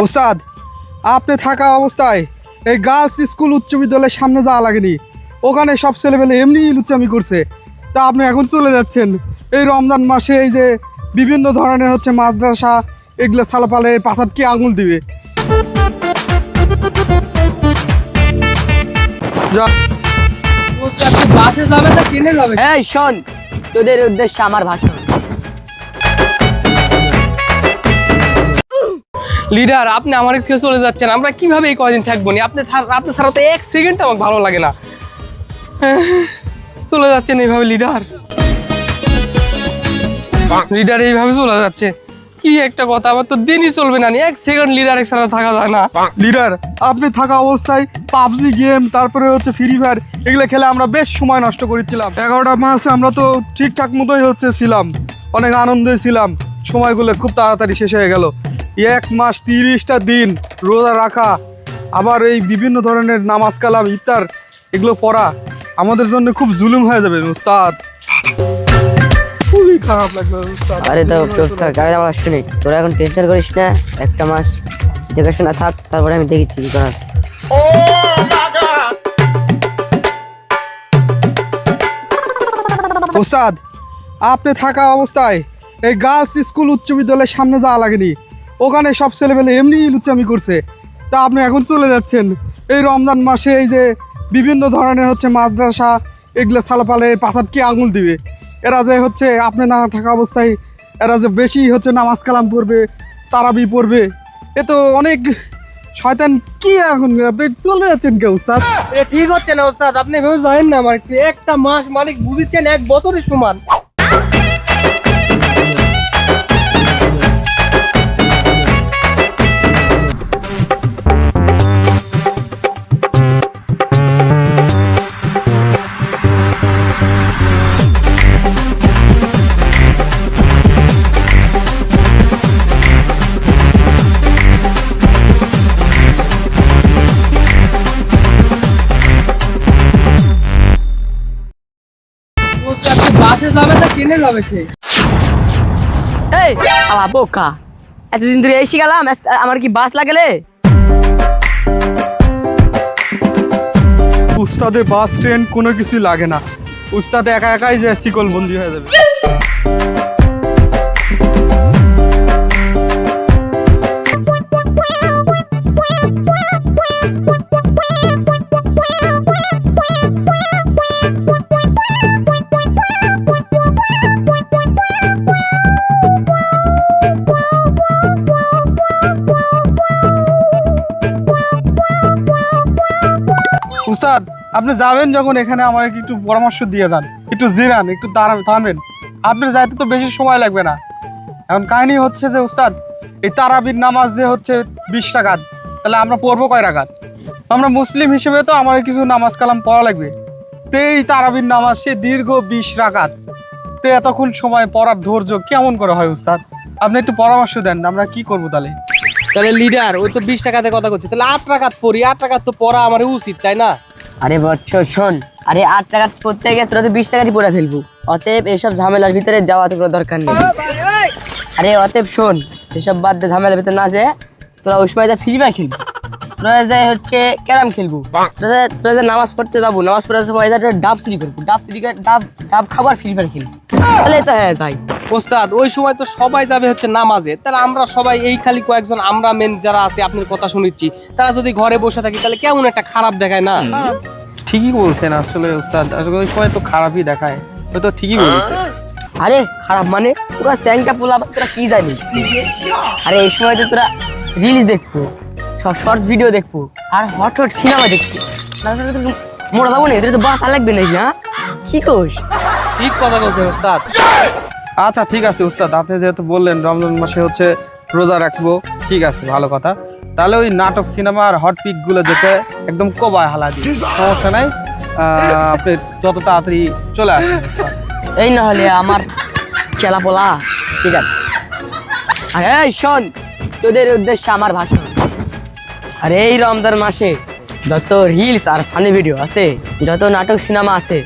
ওস্তাদ, আপনি থাকা অবস্থায় এই গার্লস স্কুল উচ্চ বিদ্যালয়ের সামনে যাওয়া লাগেনি, ওখানে সব ছেলেপেলে এমনি লুচ্চামি করছে। তা আপনি এখন চলে যাচ্ছেন এই রমজান মাসে, এই যে বিভিন্ন ধরনের হচ্ছে মাদ্রাসা, এগুলো সালাপালে পাথার কি আঙুল দিবে। বাসে যাবে না ট্রেনে যাবে? এই শোন, তোদের উদ্দেশ্যে আমার ভাষণ। লিডার, আপনি আমার থেকে চলে যাচ্ছেন, আমরা কিভাবে এই কয়দিন থাকবো নি? আপনি ছাড়া তো এক সেকেন্ড আমাকে ভালো লাগে না। চলে যাচ্ছেন এইভাবে লিডার, লিডার এইভাবে চলে যাচ্ছে। কি একটা কথা, আমার তো দিনই চলবে না, এক সেকেন্ড লিডার ছাড়া থাকা যায় না। লিডার, আপনি থাকা অবস্থায় পাবজি গেম, তারপরে হচ্ছে ফ্রি ফায়ার, এগুলো খেলে আমরা বেশ সময় নষ্ট করেছিলাম। 11টা মাস আমরা তো ঠিকঠাক মতোই হচ্ছে ছিলাম, অনেক আনন্দে ছিলাম, সময়গুলো খুব তাড়াতাড়ি শেষ হয়ে গেল। 1 মাস 30টা দিন রোজা রাখা, আবার এই বিভিন্ন ধরনের নামাজ কালাম ইফতার এগুলো পড়া আমাদের জন্য খুব জুলুম হয়ে যাবে উস্তাদ। খুবই খারাপ লাগবে উস্তাদ। আরে তো গাড়ি আমার আসছে নেই, তোরা এখন টেনশন করিস না, একটা মাস দেখাশোনা থাক, তারপরে আমি দেখছি কি করার। ওস্তাদ, আপনি থাকা অবস্থায় এই গার্লস স্কুল উচ্চ বিদ্যালয়ের সামনে যাওয়া লাগেনি, ওখানে সব ছেলেপেলে এমনি লুচ্চামি করছে। তা আপনি এখন চলে যাচ্ছেন এই রমজান মাসে, এই যে বিভিন্ন ধরনের হচ্ছে মাদ্রাসা, এগুলো সালাপালে পাথার কি আঙুল দিবে। এরা যে হচ্ছে আপনি না থাকা অবস্থায় এরা যে বেশি হচ্ছে নামাজ কালাম পড়বে, তারাবি পড়বে, এ তো অনেক শয়তান। কি এখন আপনি চলে যাচ্ছেন কে উস্তাদ? এটা ঠিক হচ্ছে না ওস্তাদ, আপনি এভাবে জানেন না আমার একটা মাস মালিক বুঝিচ্ছেন 1 বছরের সমান। বাসে যাবে না ট্রেনে যাবে? সে এই আলা বোকা, এতদিন ধরে এসে গেলাম, আমার কি বাস লাগলে? উস্তাদে বাস ট্রেন কোনো কিছুই লাগে না, উস্তাদ একা একাই যে শিকল বন্দি হয়ে যাবে। উস্তাদ, আপনি যাবেন যখন এখানে আমার একটু পরামর্শ দিয়ে যান, একটু জিরান, একটু থামেন। আপনার যাইতে তো বেশি সময় লাগবে না। এখন কাহিনী হচ্ছে যে উস্তাদ, এই তারাবির নামাজ যে হচ্ছে 20 রাকাত, তাহলে আমরা পড়বো কয় রাকাত? আমরা মুসলিম হিসেবে তো আমার কিছু নামাজ কালাম পড়া লাগবে। তো এই তারাবির নামাজ সে দীর্ঘ 20 রাকাত, তো এতক্ষণ সময় পড়ার ধৈর্য কেমন করে হয় উস্তাদ? আপনি একটু পরামর্শ দেন, আমরা কি করবো তাহলে? তাহলে লিডার, ওই তো 20 টাকাতে কথা করছে, তাহলে 8 টাকাত পড়ি। 8 টাকাত তো পড়া আমার উচিত, তাই না? আরে বচ্চ শোন, আরে 8 টাকা পড়তে গিয়ে তোরা তো 20 টাকাটি পড়ে ফেলবু, অতএব এসব ঝামেলার ভিতরে যাওয়া তো কোনো দরকার নেই। আরে অতএব শোন, এসব বাদ দিয়ে ঝামেলার ভিতরে না যে তোরা ওই সময় ফ্রি ফায়ার খেলবি, তোরা যে হচ্ছে ক্যারাম খেলবু, তোরা যে নামাজ পড়তে যাবো, নামাজ পড়ার সময় ডাব চুরি করবো, ডাব খাবার ফ্রি ফায়ার খেলবো, তাহলে তো হ্যাঁ যাই। ওস্তাদ, ওই সময় তো সবাই যাবে হচ্ছে নামাজে, তাহলে আমরা সবাই এই খালি কয়েকজন আমরা মেন যারা আছে আপনার কথা শুনেছি, তারা যদি ঘরে বসে থাকি তাহলে কেমন একটা খারাপ দেখায় না? ঠিকই বলছেন আসলে উস্তাদ, আসলে ওই সময় তো খারাপই দেখায়, ওই তো ঠিকই বলছেন। আরে খারাপ মানে তোরা স্যাংটা পোলা, তোরা কি জানিস? আরে এই সময় তো তোরা রিলস দেখবো, শর্ট ভিডিও দেখবো, আর হট হট সিনেমা দেখবো, মোড়া যাবো না, এদের তো বাস আর লাগবে নাকি? হ্যাঁ কি কোস? ঠিক কথা বলছেন ওস্তাদ। আচ্ছা ঠিক আছে উস্তাদ, আপনি যেহেতু বললেন রমজান মাসে হচ্ছে রোজা রাখবো, ঠিক আছে, ভালো কথা। তাহলে ওই নাটক সিনেমা আর হট পিক গুলো দেখে একদম কবায় হালা দিই, সমস্যা নাই। আপনি যত তাড়াতাড়ি চলে আসেন। এই না হলে আমার চেলা পোলা, ঠিক আছে। আরে এই শোন, তোদের উদ্দেশ্যে আমার ভাষণ। আর এই রমজান মাসে যত রিলস আর ফানি ভিডিও আছে, যত নাটক সিনেমা আছে,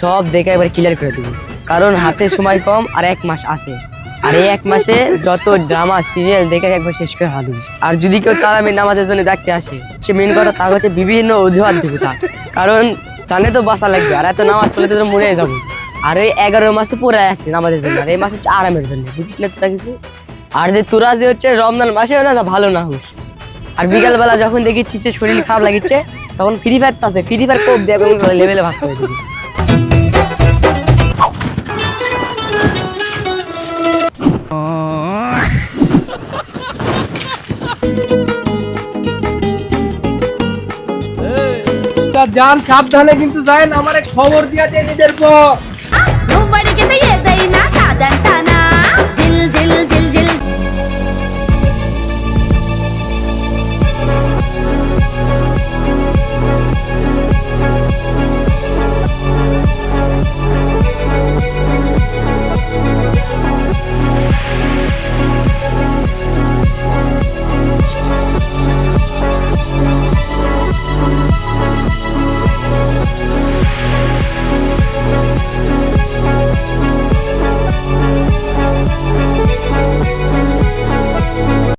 সব দেখে একবার ক্লিয়ার করে দিবি, কারণ হাতে সময় কম আর 1 মাস আছে। আর এই 1 মাসে যত ড্রামা সিরিয়াল দেখে একবার শেষ করে হালু। আর যদি কেউ তারাবির নামাজের জন্য দেখতে আসে, সে মেন কথা তার হচ্ছে বিভিন্ন অজুহাত দেবে তার, কারণ জানে তো বাসা লাগবে, আর এত নামাজ পড়লে তো মরে যাবো। আর ওই 11 মাস তো পড়ে আসছে নামাজের জন্য, আর এই মাস হচ্ছে আরামের জন্য, বুঝিস না তোরা কিছু? আর যে তোরা যে হচ্ছে রমজান মাসে না ভালো না হোস, আর বিকালবেলা যখন দেখি চিচ্ছে শরীর খারাপ লাগিচ্ছে, তখন ফ্রি ফায়ার তো আছে, ফ্রি ফায়ার কোপ দিয়ে এবং লেভেলে ভাগ করে দিবি। তা যান, সাবধানে কিন্তু যায়, আমারে খবর দিয়া দিয়ে নিজের পর। నువ్వడిగితే ఏదైనా కాదంటాను